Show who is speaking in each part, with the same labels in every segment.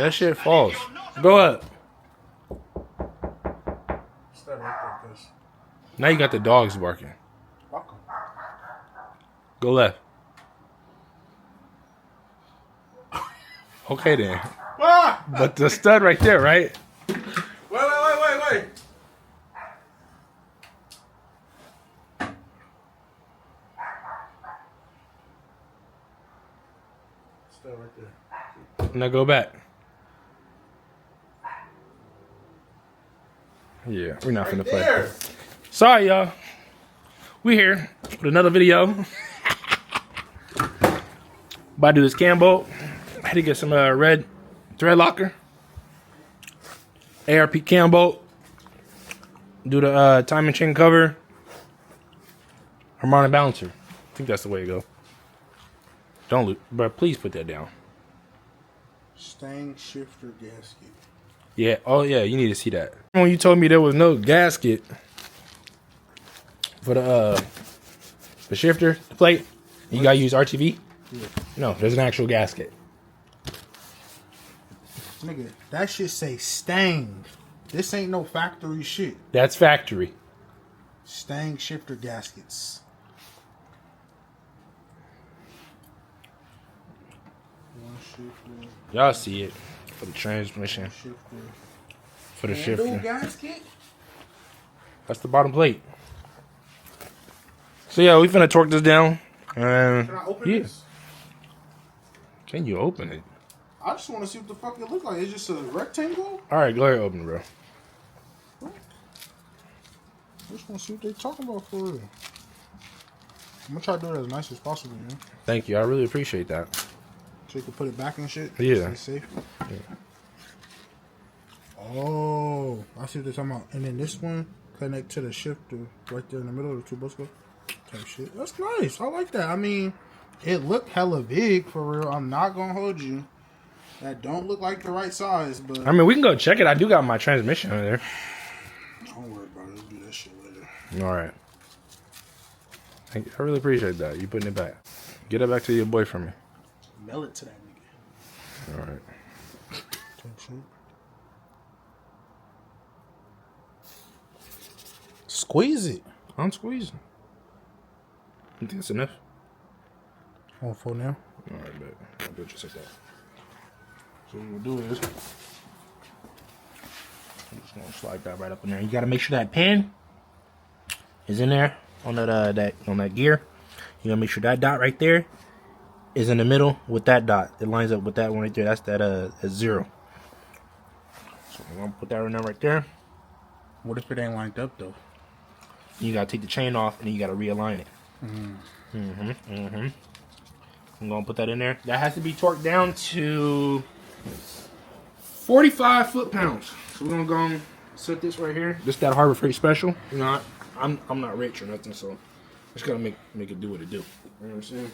Speaker 1: That shit falls. Go up. Now you got the dogs barking. Go left. Okay then. But the stud right there, right?
Speaker 2: Wait. Stud right there.
Speaker 1: Now go back. Yeah, we're not finna play. Sorry, y'all. We here with another video. About to do this cam bolt. I had to get some red thread locker. ARP cam bolt. Do the timing chain cover. Harmonic balancer. I think that's the way to go. Don't look, but please put that down.
Speaker 2: Stang shifter gasket.
Speaker 1: Yeah. Oh yeah. You need to see that. When you told me there was no gasket for the shifter, the plate, you gotta use RTV.
Speaker 2: Yeah.
Speaker 1: No, there's an actual gasket.
Speaker 2: Nigga, that shit say Stang. This ain't no factory shit.
Speaker 1: That's factory.
Speaker 2: Stang shifter gaskets. One shifter.
Speaker 1: Y'all see it for the transmission. For the shifter.
Speaker 2: Gasket?
Speaker 1: That's the bottom plate. So yeah, we finna torque this down. And
Speaker 2: can I open this?
Speaker 1: Can you open it?
Speaker 2: I just want to see what the fuck it looks like. It's just a rectangle?
Speaker 1: Alright, go ahead and open it, bro.
Speaker 2: What? I just want to see what they talking about for real. I'm gonna try to do it as nice as possible, man.
Speaker 1: Thank you, I really appreciate that.
Speaker 2: So you can put it back and shit?
Speaker 1: Yeah.
Speaker 2: Stay safe?
Speaker 1: Yeah.
Speaker 2: Oh, I see what they're talking about. And then this one connect to the shifter right there in the middle of the two bus go type shit. That's nice. I like that. I mean, it looked hella big for real. I'm not gonna hold you. That don't look like the right size, but
Speaker 1: I mean, we can go check it. I do got my transmission in there.
Speaker 2: Don't worry about it. We'll do that shit later.
Speaker 1: Alright. Thank you. I really appreciate that. You putting it back. Get it back to your boy for me.
Speaker 2: Mail it to that nigga.
Speaker 1: Alright.
Speaker 2: Type shit. Squeeze it.
Speaker 1: I'm squeezing. You think that's enough?
Speaker 2: On for now.
Speaker 1: Alright, bet. I'll do it just like that. So what we'll do is I'm just gonna slide that right up in there. You gotta make sure that pin is in there on that on that gear. You gotta make sure that dot right there is in the middle with that dot. It lines up with that one right there. That's that 0. So I'm gonna put that right there.
Speaker 2: What if it ain't lined up though?
Speaker 1: You gotta take the chain off and then you gotta realign it. I'm gonna put that in there. That has to be torqued down to 45 foot-pounds. So we're gonna go and set this right here. This that Harbor Freight special. You know, I'm not rich or nothing, so just gotta make it do what it do. You know what I'm saying?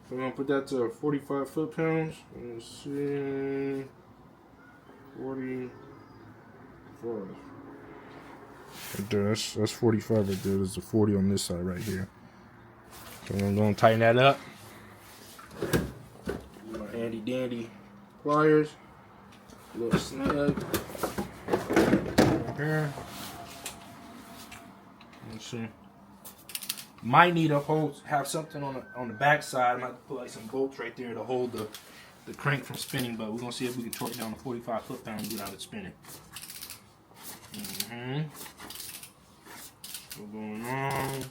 Speaker 1: So we're gonna put that to 45 foot-pounds. Let's see, 45. Right there, that's 45 right there. There's a 40 on this side right here. So I'm gonna tighten that up. My handy dandy pliers. A little snug. Right here. Let's see. Might need to have something on the back side. Might put like some bolts right there to hold the crank from spinning, but we're gonna see if we can torque it down to 45 foot-pounds without it spinning. What's going on?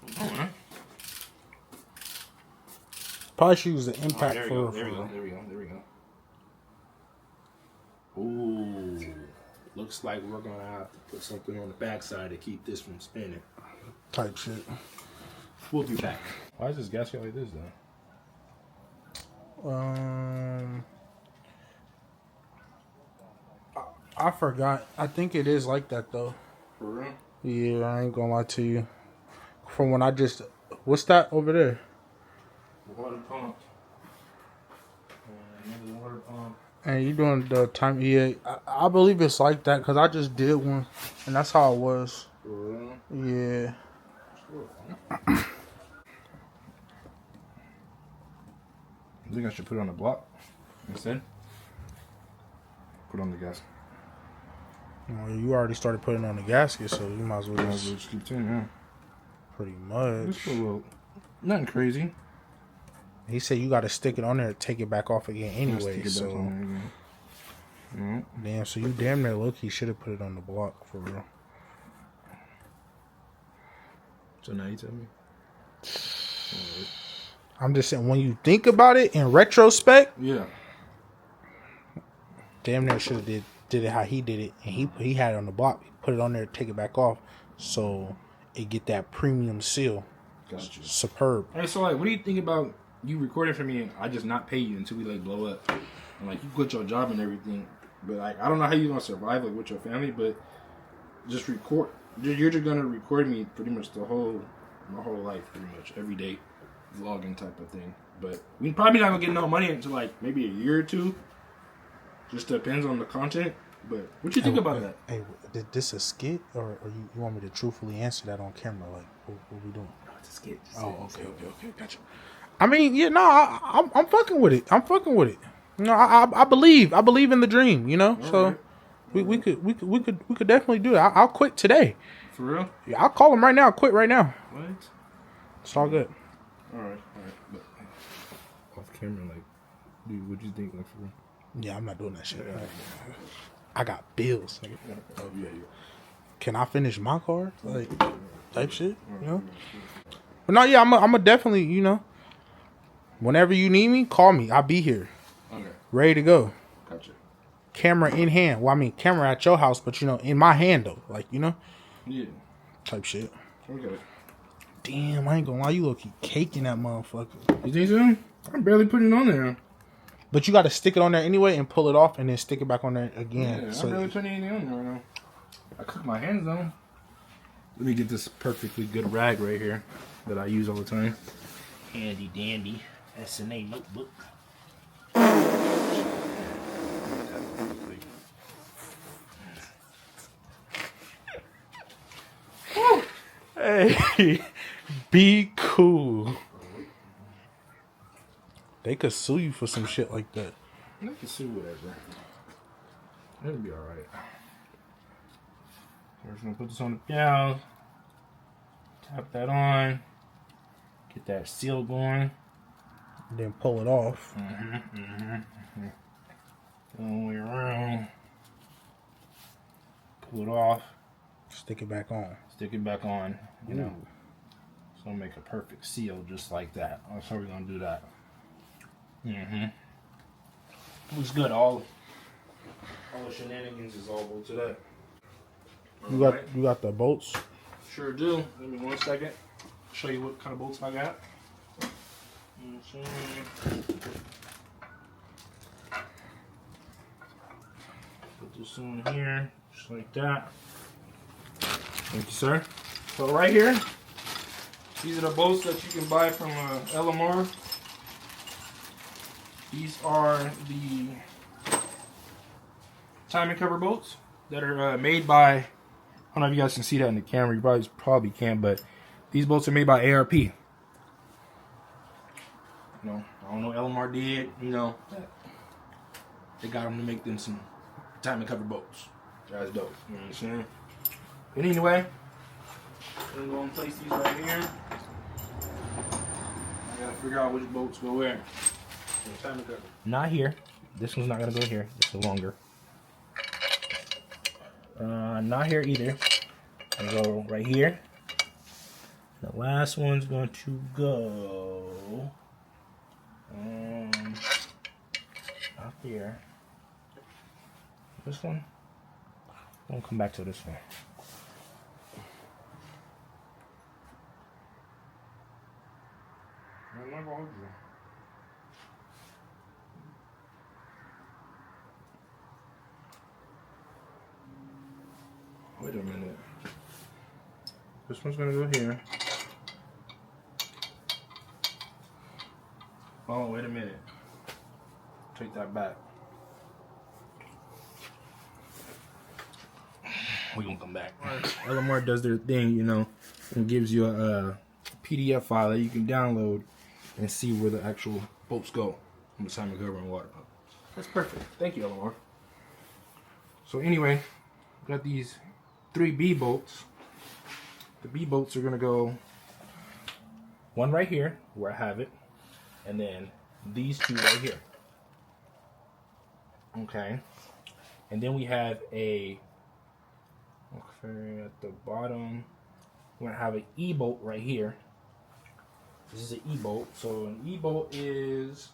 Speaker 1: What's going on?
Speaker 2: Probably should use the impact
Speaker 1: there we go. Ooh. Looks like we're gonna have to put something on the backside to keep this from spinning.
Speaker 2: Type shit.
Speaker 1: We'll be back. Why is this gasket like this though?
Speaker 2: I forgot. I think it is like that though.
Speaker 1: For real?
Speaker 2: Yeah, I ain't gonna lie to you. From when I just, what's that over there?
Speaker 1: Water pump. Another water pump.
Speaker 2: And you doing the time? Yeah, I believe it's like that because I just did one, and that's how it was.
Speaker 1: For real?
Speaker 2: Yeah.
Speaker 1: I think I should put it on the block instead. Put it on the gasket.
Speaker 2: Well, you already started putting on the gasket, so you might as well
Speaker 1: Just keep turning, yeah.
Speaker 2: pretty much.
Speaker 1: Just a little, nothing crazy.
Speaker 2: He said you got to stick it on there, take it back off again anyway. So damn, so you damn near look. He should have put it on the block for real.
Speaker 1: So now you tell me.
Speaker 2: I'm just saying, when you think about it in retrospect,
Speaker 1: Yeah.
Speaker 2: damn near should have did it how he did it, and he had it on the block. He put it on there, take it back off, so it get that premium seal.
Speaker 1: Got you.
Speaker 2: Superb.
Speaker 1: Hey, so like, what do you think about you recording for me and I just not pay you until we like blow up? And like, you quit your job and everything, but like, I don't know how you gonna survive like with your family, but just record. You're just gonna record me pretty much my whole life, pretty much every day, vlogging type of thing. But we probably not gonna get no money until like maybe a year or two. Just depends on the content. But what you think about that?
Speaker 2: Hey, did this a skit, or you want me to truthfully answer that on camera? Like, what we doing?
Speaker 1: No, it's a skit.
Speaker 2: Okay, gotcha. I mean, yeah, no, I'm fucking with it. I'm fucking with it. You know, I believe in the dream. You know, so right. we could definitely do that. I'll quit today.
Speaker 1: For real?
Speaker 2: Yeah, I'll call him right now. Quit right now.
Speaker 1: What?
Speaker 2: It's all good.
Speaker 1: All right. But off camera, like, dude, what do you think? Like, for real?
Speaker 2: Yeah, I'm not doing that shit. I got bills. Like,
Speaker 1: Oh yeah.
Speaker 2: can I finish my card? Like, type shit. You know. But no, yeah, I'm a definitely, you know. Whenever you need me, call me. I'll be here.
Speaker 1: Okay.
Speaker 2: Ready to go.
Speaker 1: Gotcha.
Speaker 2: Camera in hand. Well, I mean, camera at your house, but, you know, in my hand, though. Like, you know?
Speaker 1: Yeah.
Speaker 2: Type shit.
Speaker 1: Okay.
Speaker 2: Damn, I ain't gonna lie. You low-key caking that motherfucker.
Speaker 1: You think so? I'm barely putting it on there.
Speaker 2: But you got to stick it on there anyway and pull it off and then stick it back on there again.
Speaker 1: Yeah,
Speaker 2: so
Speaker 1: I'm barely putting anything on there right now. I cook my hands though. Let me get this perfectly good rag right here that I use all the time. Handy dandy S&A notebook.
Speaker 2: Hey, be cool. They could sue you for some shit like that.
Speaker 1: I can see whatever. It'll be alright. We're just gonna put this on the piano. Tap that on. Get that seal going.
Speaker 2: Then pull it off.
Speaker 1: All the way around. Pull it off.
Speaker 2: Stick it back on.
Speaker 1: Stick it back on. You know. So make a perfect seal just like that. That's how we're gonna do that. Looks good. All the shenanigans is all go to that.
Speaker 2: You got the bolts?
Speaker 1: Sure do. Give me 1 second. Show you what kind of bolts I got. Put this on here, just like that. Thank you, sir. So right here, these are the bolts that you can buy from LMR. These are the timing cover bolts that are made by, I don't know if you guys can see that in the camera, you probably can't, but these bolts are made by ARP. You know, I don't know what LMR did, you know, they got them to make them some timing cover bolts. That's dope, you know what I'm saying? But anyway, I'm gonna go and place these right here. I gotta figure out which bolts go where. Not here. This one's not gonna go here. This is longer. Not here either. I'll go right here. The last one's going to go up here. This one. We'll come back to this one. Wait a minute. This one's gonna go here. Oh, wait a minute. Take that back. We're gonna come back. LMR does their thing, you know, and gives you a PDF file that you can download and see where the actual bolts go. I'm a Simon Government water pump. That's perfect. Thank you, Eleanor. So anyway, got these 3 B bolts. The B bolts are gonna go one right here where I have it, and then these 2 right here. Okay, and then we have a at the bottom. We're gonna have an E bolt right here. This is an E bolt. So an E bolt is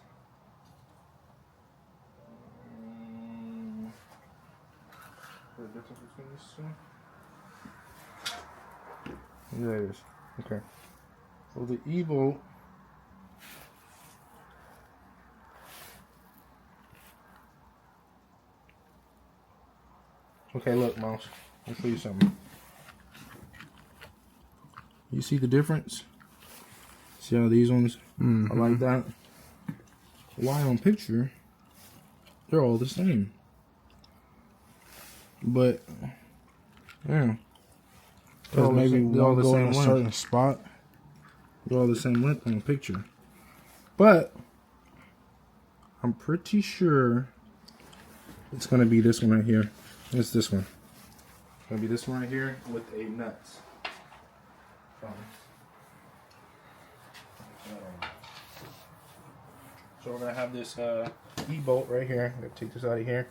Speaker 1: the difference between these two. There it is. Okay. So the E bolt okay, look, Mouse. I'll show you something. You see the difference? See how these ones are like that? Why on picture, they're all the same. But, yeah.
Speaker 2: Because maybe
Speaker 1: they're all
Speaker 2: one
Speaker 1: the
Speaker 2: go
Speaker 1: same
Speaker 2: in a
Speaker 1: length.
Speaker 2: certain spot.
Speaker 1: They're all the same length on the picture. But, I'm pretty sure it's going to be this one right here. It's this one. It's going to be this one right here with a nuts. So we're going to have this E-bolt right here. I'm going to take this out of here.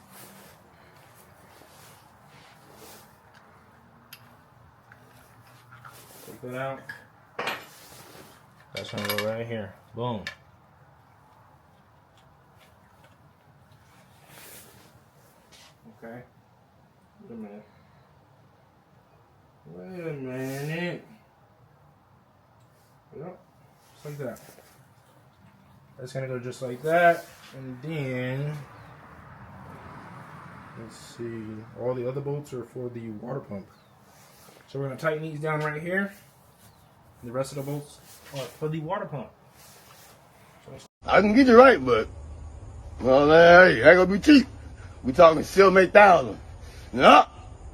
Speaker 1: Take that out. That's going to go right here. Boom. Okay. Wait a minute. Wait a minute. Yep. Just like that. That's gonna go just like that. And then let's see. All the other bolts are for the water pump. So we're gonna tighten these down right here. And the rest of the bolts are for the water pump.
Speaker 3: I can get you right, but well, hey, I ain't gonna be cheap. We talking 7,000. Nah,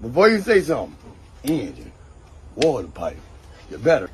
Speaker 3: before you say something, engine, water pipe, you better.